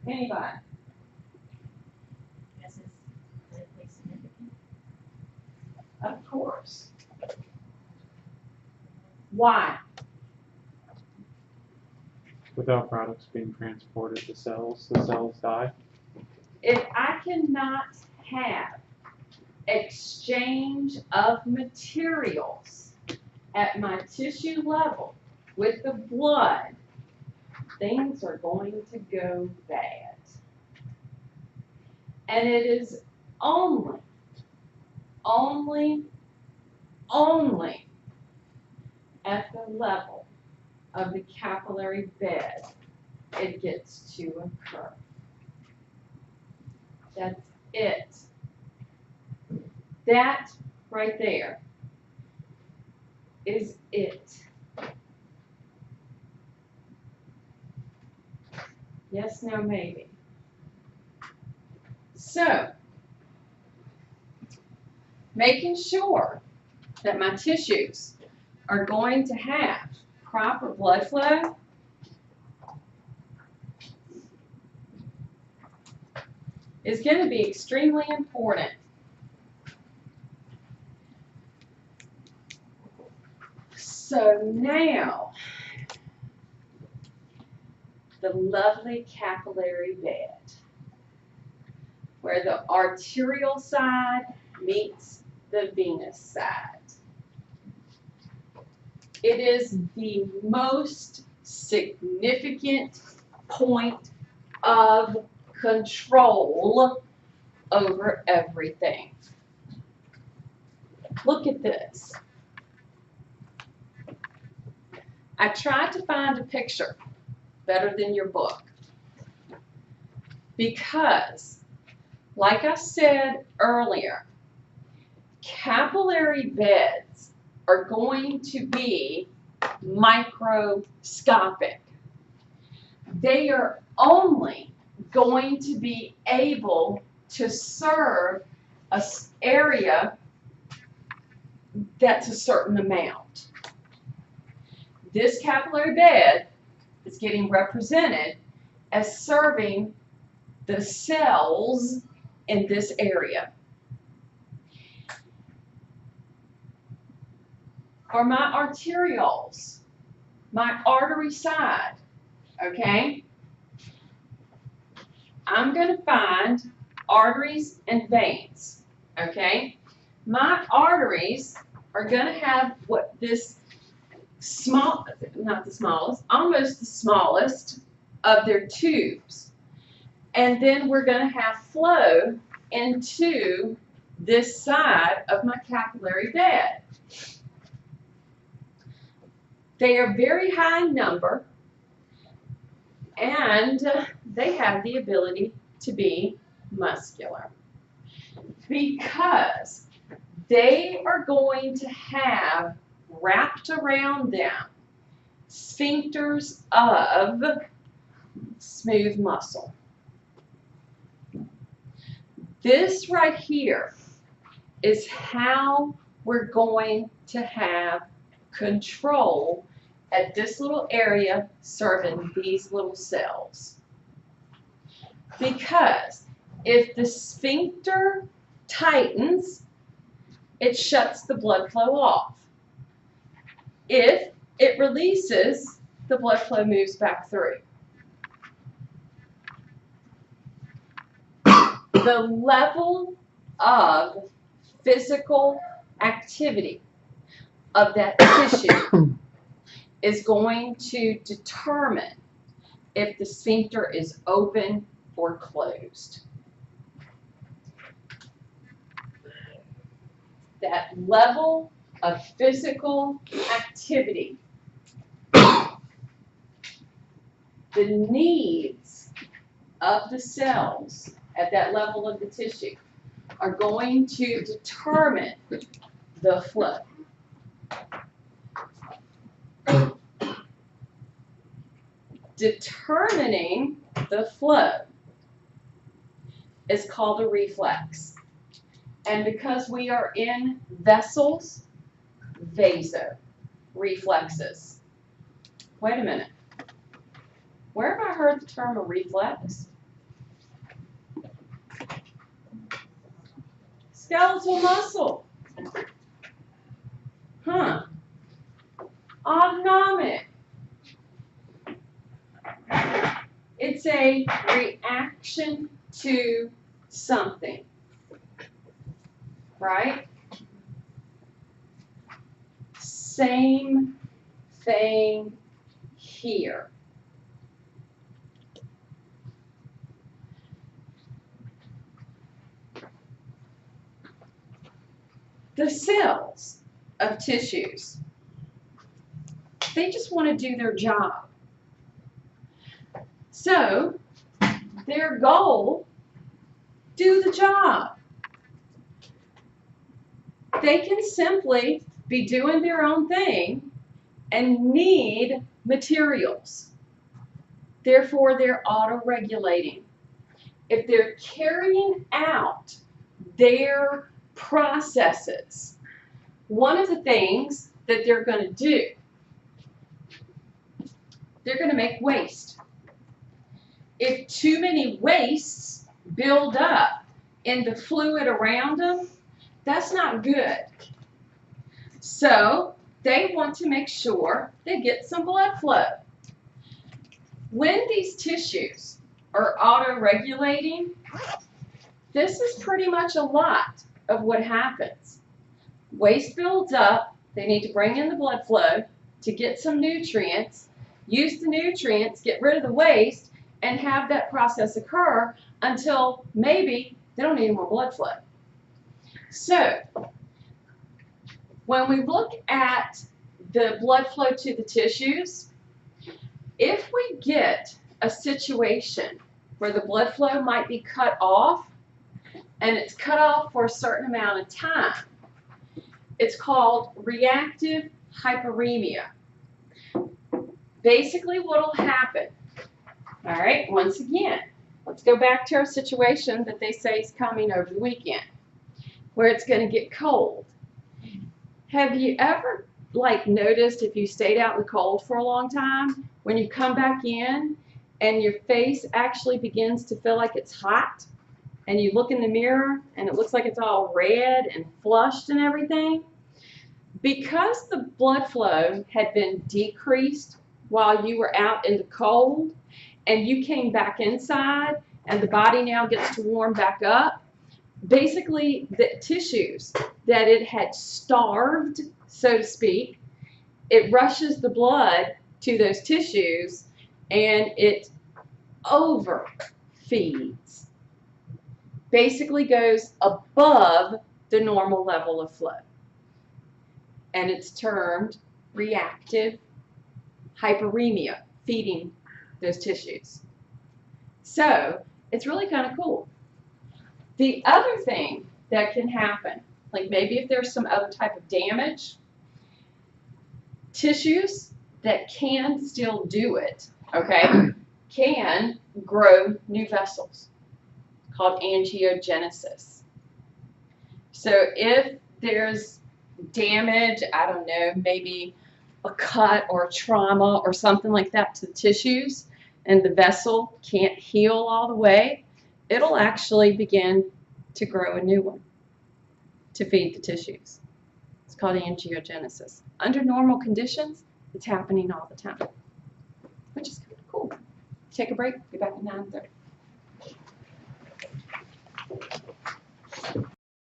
Anybody? Guess it's politically significant. Of course. Why? Without products being transported to cells, the cells die. If I cannot have exchange of materials at my tissue level with the blood, things are going to go bad. And it is only at the level of the capillary bed it gets to occur. That's it. That right there is it. Yes, no, maybe. So, making sure that my tissues are going to have proper blood flow is going to be extremely important. So now, the lovely capillary bed, where the arterial side meets the venous side. It is the most significant point of control over everything. Look at this. I tried to find a picture better than your book because, like I said earlier, capillary beds are going to be microscopic. They are only going to be able to serve an area that's a certain amount. This capillary bed is getting represented as serving the cells in this area. For my arterioles, my artery side, okay, I'm going to find arteries and veins, okay? My arteries are going to have what this small, not the smallest, almost the smallest of their tubes. And then we're going to have flow into this side of my capillary bed. They are very high in number, and they have the ability to be muscular because they are going to have wrapped around them sphincters of smooth muscle. This right here is how we're going to have control at this little area serving these little cells. Because if the sphincter tightens, it shuts the blood flow off. If it releases, the blood flow moves back through. The level of physical activity of that tissue is going to determine if the sphincter is open or closed. That level of physical activity, the needs of the cells at that level of the tissue are going to determine the flow. Determining the flow is called a reflex. And because we are in vessels, vasoreflexes. Wait a minute. Where have I heard the term a reflex? skeletal muscle. Huh. Autonomic. It's a reaction to something, right? Same thing here. The cells of tissues, they just want to do their job. So, their goal, do the job. They can simply be doing their own thing and need materials. Therefore, they're auto-regulating. If they're carrying out their processes, one of the things that they're going to do, they're going to make waste. If too many wastes build up in the fluid around them, that's not good. So they want to make sure they get some blood flow. When these tissues are auto-regulating, this is pretty much a lot of what happens. Waste builds up, they need to bring in the blood flow to get some nutrients, use the nutrients, get rid of the waste, and have that process occur until maybe they don't need any more blood flow. So, when we look at the blood flow to the tissues, if we get a situation where the blood flow might be cut off, and it's cut off for a certain amount of time, it's called reactive hyperemia. Basically, what will happen, all right, once again, let's go back to our situation that they say is coming over the weekend, where it's going to get cold. Have you ever, noticed if you stayed out in the cold for a long time, when you come back in and your face actually begins to feel like it's hot, and you look in the mirror and it looks like it's all red and flushed and everything? Because the blood flow had been decreased while you were out in the cold, and you came back inside and the body now gets to warm back up, basically the tissues that it had starved, so to speak, it rushes the blood to those tissues and it overfeeds. Basically goes above the normal level of flow. And it's termed reactive hyperemia, feeding those tissues. So it's really kind of cool. The other thing that can happen, like maybe if there's some other type of damage, tissues that can still do it, okay, can grow new vessels, called angiogenesis. So if there's damage, I don't know, maybe a cut or a trauma or something like that to the tissues, and the vessel can't heal all the way, it'll actually begin to grow a new one to feed the tissues. It's called angiogenesis. Under normal conditions, it's happening all the time, which is kind of cool. Take a break, be back at 9:30.